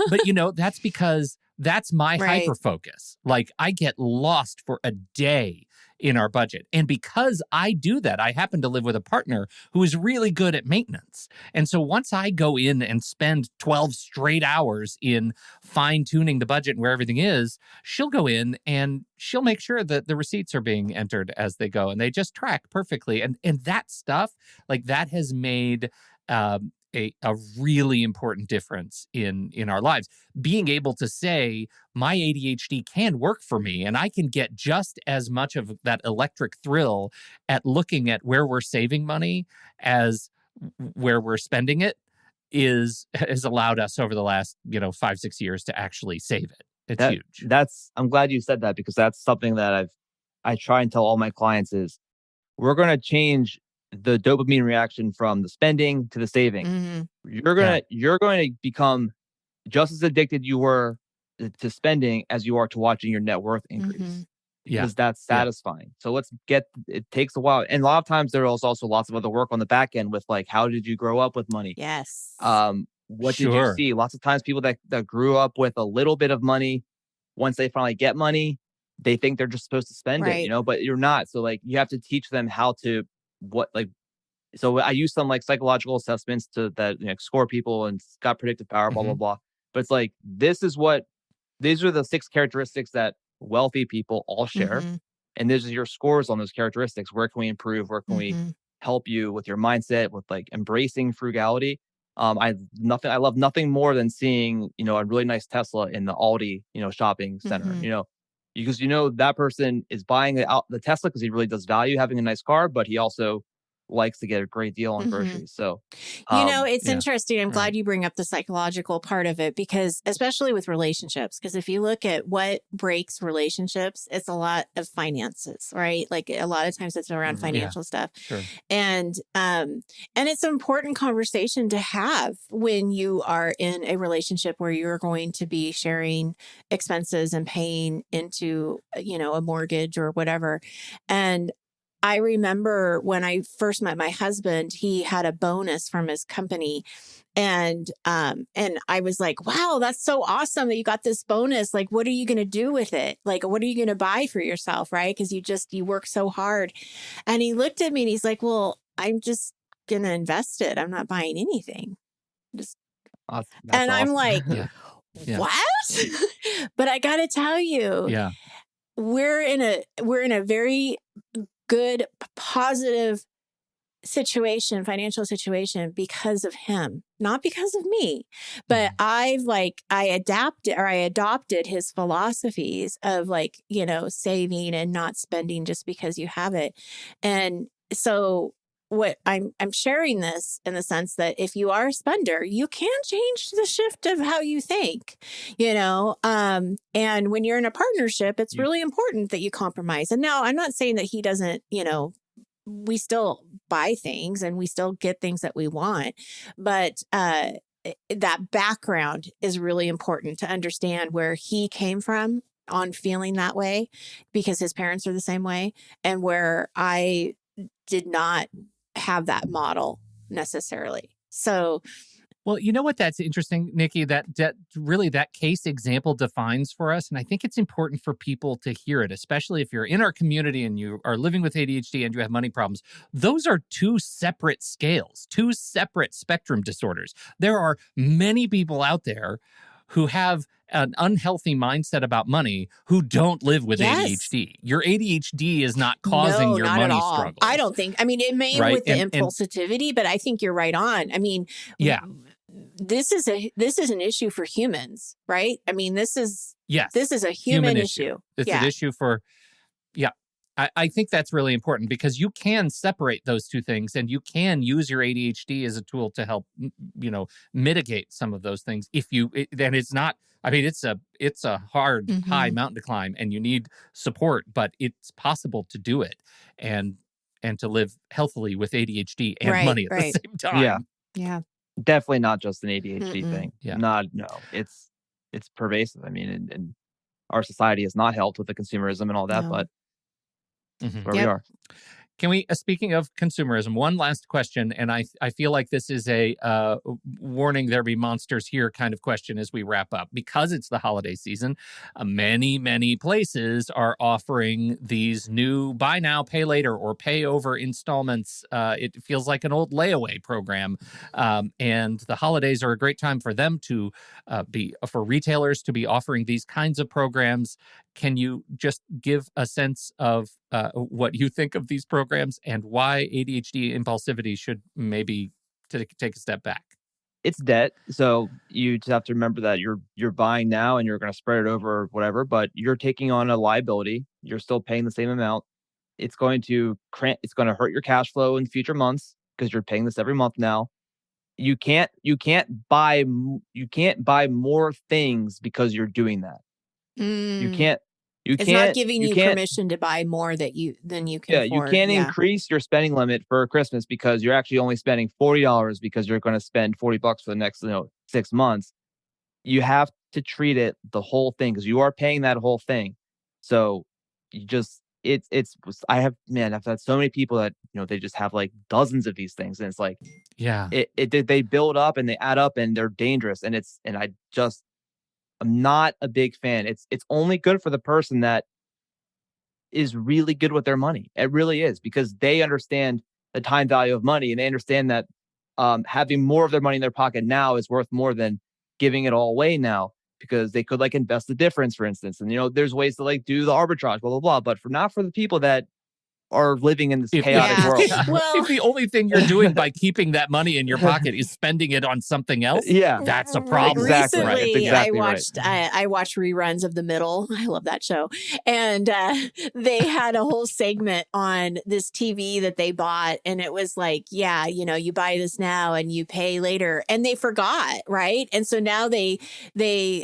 that's because that's my Right. hyper focus. Like I get lost for a day in our budget. And because I do that, I happen to live with a partner who is really good at maintenance. And so once I go in and spend 12 straight hours in fine tuning the budget and where everything is, she'll go in and she'll make sure that the receipts are being entered as they go and they just track perfectly. And that stuff, like that has made a really important difference in our lives. Being able to say my ADHD can work for me and I can get just as much of that electric thrill at looking at where we're saving money as where we're spending it has allowed us over the last 5-6 years to actually save it. It's huge. I'm glad you said that, because that's something that I try and tell all my clients is we're going to change the dopamine reaction from the spending to the saving. Mm-hmm. You're going to become just as addicted you were to spending as you are to watching your net worth increase. Mm-hmm. Because that's satisfying. So it takes a while. And a lot of times there is also lots of other work on the back end with like, how did you grow up with money? Yes. What did you see? Lots of times people that grew up with a little bit of money, once they finally get money, they think they're just supposed to spend it, but you're not. So like you have to teach them how to so I use some like psychological assessments that score people and got predictive power, blah, blah, blah. But it's like, these are the 6 characteristics that wealthy people all share. Mm-hmm. And these are your scores on those characteristics. Where can we improve? Where can we help you with your mindset, with like embracing frugality? I love nothing more than seeing, a really nice Tesla in the Aldi, shopping center, because that person is buying the Tesla because he really does value having a nice car, but he also likes to get a great deal on groceries. So, it's interesting. I'm glad you bring up the psychological part of it, because especially with relationships, because if you look at what breaks relationships, it's a lot of finances, right? Like a lot of times it's around financial stuff. Sure. And it's an important conversation to have when you are in a relationship where you're going to be sharing expenses and paying into, a mortgage or whatever. And I remember when I first met my husband, he had a bonus from his company. And I was like, wow, that's so awesome that you got this bonus. Like, what are you going to do with it? Like, what are you going to buy for yourself? Right. Because you work so hard. And he looked at me and he's like, well, I'm just going to invest it. I'm not buying anything. That's and awesome. I'm like, what? But I got to tell you, we're in a very good, positive financial situation because of him, not because of me. But I adopted his philosophies of saving and not spending just because you have it. And so what I'm sharing this in the sense that if you are a spender, you can change the shift of how you think, and when you're in a partnership, it's really important that you compromise. And now I'm not saying that he doesn't, we still buy things and we still get things that we want, but that background is really important to understand where he came from on feeling that way, because his parents are the same way, and where I did not have that model necessarily. So, well, you know what? That's interesting, Nikki, that really that case example defines for us. And I think it's important for people to hear it, especially if you're in our community and you are living with ADHD and you have money problems. Those are 2 separate scales, 2 separate spectrum disorders. There are many people out there who have an unhealthy mindset about money who don't live with ADHD. Your ADHD is not causing your not money at all. struggles. I don't think. I mean, it may with the impulsivity, but I think you're right on. I mean, this is an issue for humans, right? I mean, this is a human issue. It's an issue for, I think that's really important, because you can separate those 2 things and you can use your ADHD as a tool to help, mitigate some of those things. Then it's not, I mean, it's a hard, high mountain to climb and you need support, but it's possible to do it and to live healthily with ADHD and money at the same time. Yeah. Definitely not just an ADHD thing. Yeah. No. It's it's pervasive. I mean, and our society has not helped with the consumerism and all that, No. but Mhm. where we are. Can we, speaking of consumerism, one last question, and I feel like this is a warning there be monsters here kind of question as we wrap up. Because it's the holiday season, many places are offering these new buy now, pay later, or pay over installments. It feels like an old layaway program. And the holidays are a great time for them to for retailers to be offering these kinds of programs. Can you just give a sense of what you think of these programs and why ADHD impulsivity should maybe take a step back? It's debt, so you just have to remember that you're buying now and you're going to spread it over whatever, but you're taking on a liability. You're still paying the same amount. It's going to hurt your cash flow in future months because you're paying this every month now. You can't buy more things because you're doing that. You can't you It's not can't giving you you can't permission to buy more than you can yeah, you afford. can't Yeah. increase your spending limit for Christmas because you're actually only spending $40 because you're going to spend $40 for the next 6 months. You have to treat it the whole thing because you are paying that whole thing. So you just I've had so many people that they just have like dozens of these things, and it's like Yeah. they build up and they add up and they're dangerous, and I'm not a big fan. It's only good for the person that is really good with their money. It really is, because they understand the time value of money, and they understand that having more of their money in their pocket now is worth more than giving it all away now, because they could like invest the difference, for instance. And there's ways to like do the arbitrage, blah blah blah. But not for the people that are living in this chaotic Yeah. world. Well- if the only thing you're doing by keeping that money in your pocket is spending it on something else, Yeah. that's a problem. Exactly. Recently, It's exactly I watched reruns of The Middle. I love that show. And they had a whole segment on this TV that they bought. And it was like, yeah, you buy this now and you pay later. And they forgot, right? And so now they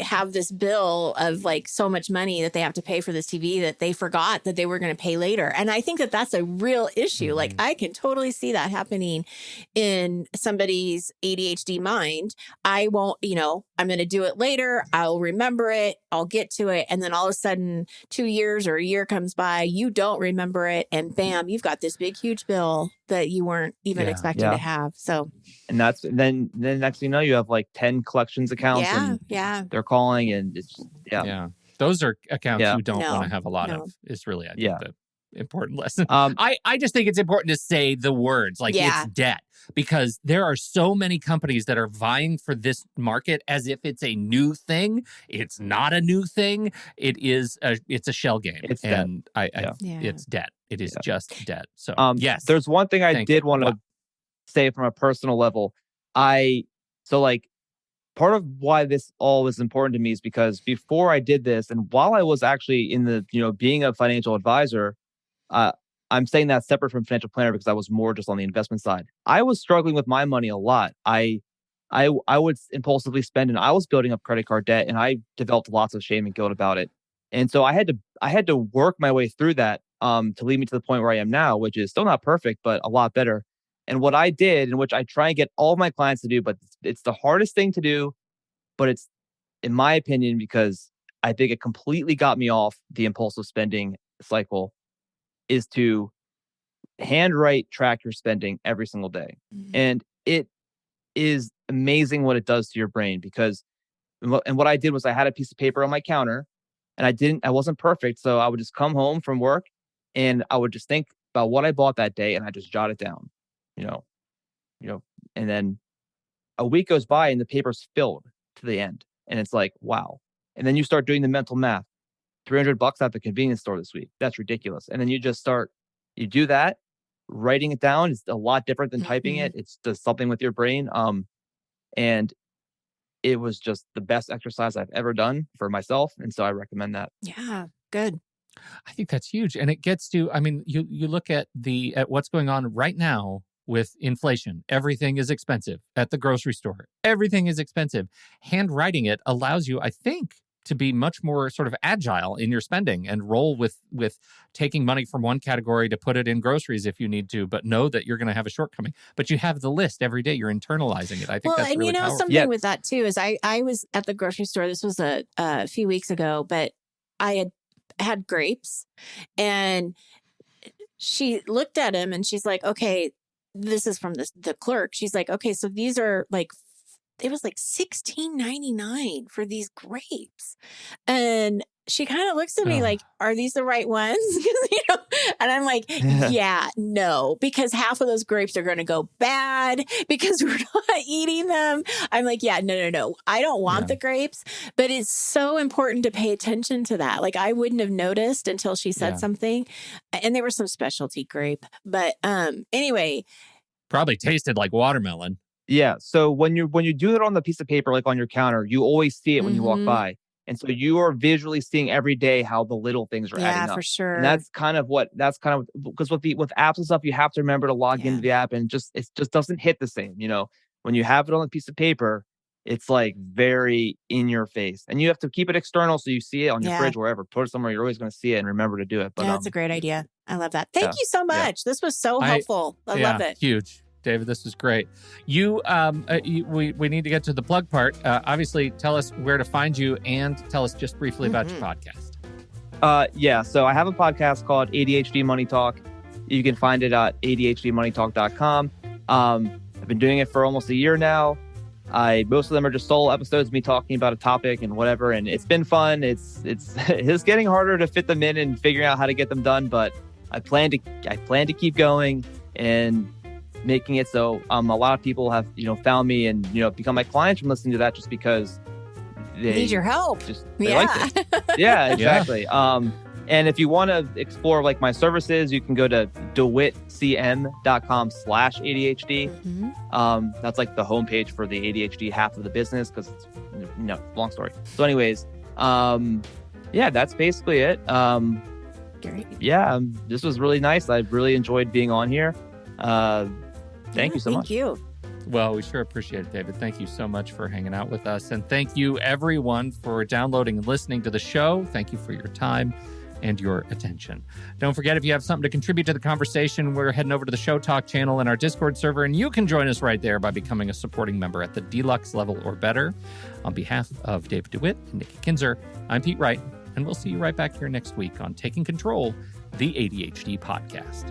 have this bill of like so much money that they have to pay for this TV that they forgot that they were going to pay later. And I think that that's a real issue. Mm-hmm. Like I can totally see that happening in somebody's ADHD mind. I won't, I'm going to do it later. I'll remember it. I'll get to it. And then all of a sudden 2 years or a year comes by, you don't remember it. And bam, you've got this big, huge bill that you weren't even expecting to have. So, and then next thing you know, you have like 10 collections accounts, and they're calling, and it's those are accounts you don't No, want to have a lot no. of. Is really, I think, the important lesson. I just think it's important to say the words, like it's debt, because there are so many companies that are vying for this market as if it's a new thing. It's not a new thing. It's a shell game. It's and debt. It's debt. It is just debt. So yes, there's one thing I did want to say from a personal level. Part of why this all is important to me is because before I did this, and while I was actually in the being a financial advisor, I'm saying that separate from financial planner because I was more just on the investment side. I was struggling with my money a lot. I would impulsively spend, and I was building up credit card debt, and I developed lots of shame and guilt about it. And so I had to work my way through that to lead me to the point where I am now, which is still not perfect, but a lot better. And what I did, and which I try and get all of my clients to do, but it's the hardest thing to do, but it's, in my opinion, because I think it completely got me off the impulsive spending cycle, is to handwrite track your spending every single day. Mm-hmm. And it is amazing what it does to your brain, because what I did was I had a piece of paper on my counter, and I wasn't perfect. So I would just come home from work and I would just think about what I bought that day, and I just jot it down, and then a week goes by and the paper's filled to the end. And it's like, wow. And then you start doing the mental math. $300 at the convenience store this week. That's ridiculous. And then you do that, writing it down is a lot different than typing it. It does something with your brain. And it was just the best exercise I've ever done for myself. And so I recommend that. Yeah, good. I think that's huge. And it gets to, you look at what's going on right now with inflation. Everything is expensive at the grocery store. Everything is expensive. Handwriting it allows you, I think, to be much more sort of agile in your spending and roll with taking money from one category to put it in groceries if you need to, but know that you're going to have a shortcoming. But you have the list every day. You're internalizing it. I think that's really powerful. Something with that too is I was at the grocery store. This was a few weeks ago, but I had grapes, and she looked at him and she's like, okay, this is from the clerk. She's like, okay, so these are like, it was like $16.99 for these grapes. And she kind of looks at me like, are these the right ones? And I'm like, yeah, no, because half of those grapes are going to go bad because we're not eating them. I'm like, yeah, no. I don't want the grapes, but it's so important to pay attention to that. Like I wouldn't have noticed until she said something, and there was some specialty grape, but anyway. Probably tasted like watermelon. Yeah. So when you do it on the piece of paper, like on your counter, you always see it when you walk by. And so you are visually seeing every day how the little things are adding up. Yeah, for sure. And that's kind of because with apps and stuff, you have to remember to log into the app, and it just doesn't hit the same. When you have it on a piece of paper, it's like very in your face, and you have to keep it external so you see it on your fridge, wherever. Put it somewhere you're always going to see it and remember to do it. But that's a great idea. I love that. Thank you so much. This was so helpful. I love it. Huge. David, this is great. We need to get to the plug part. Obviously, tell us where to find you and tell us just briefly about your podcast. So I have a podcast called ADHD Money Talk. You can find it at ADHDmoneytalk.com. I've been doing it for almost a year now. Most of them are just solo episodes, me talking about a topic and whatever, and it's been fun. It's getting harder to fit them in and figuring out how to get them done, but I plan to keep going and making it so a lot of people have found me and become my clients from listening to that, just because they need your help. They like it. Yeah, exactly. And if you want to explore like my services, you can go to DeWittCM.com/ADHD. That's like the homepage for the ADHD half of the business, because it's long story. So anyways, that's basically it. Great. Yeah, this was really nice. I really enjoyed being on here. Thank you so much. Thank you. Well, we sure appreciate it, David. Thank you so much for hanging out with us. And thank you, everyone, for downloading and listening to the show. Thank you for your time and your attention. Don't forget, if you have something to contribute to the conversation, we're heading over to the Show Talk channel and our Discord server, and you can join us right there by becoming a supporting member at the deluxe level or better. On behalf of David DeWitt and Nikki Kinzer, I'm Pete Wright, and we'll see you right back here next week on Taking Control, the ADHD podcast.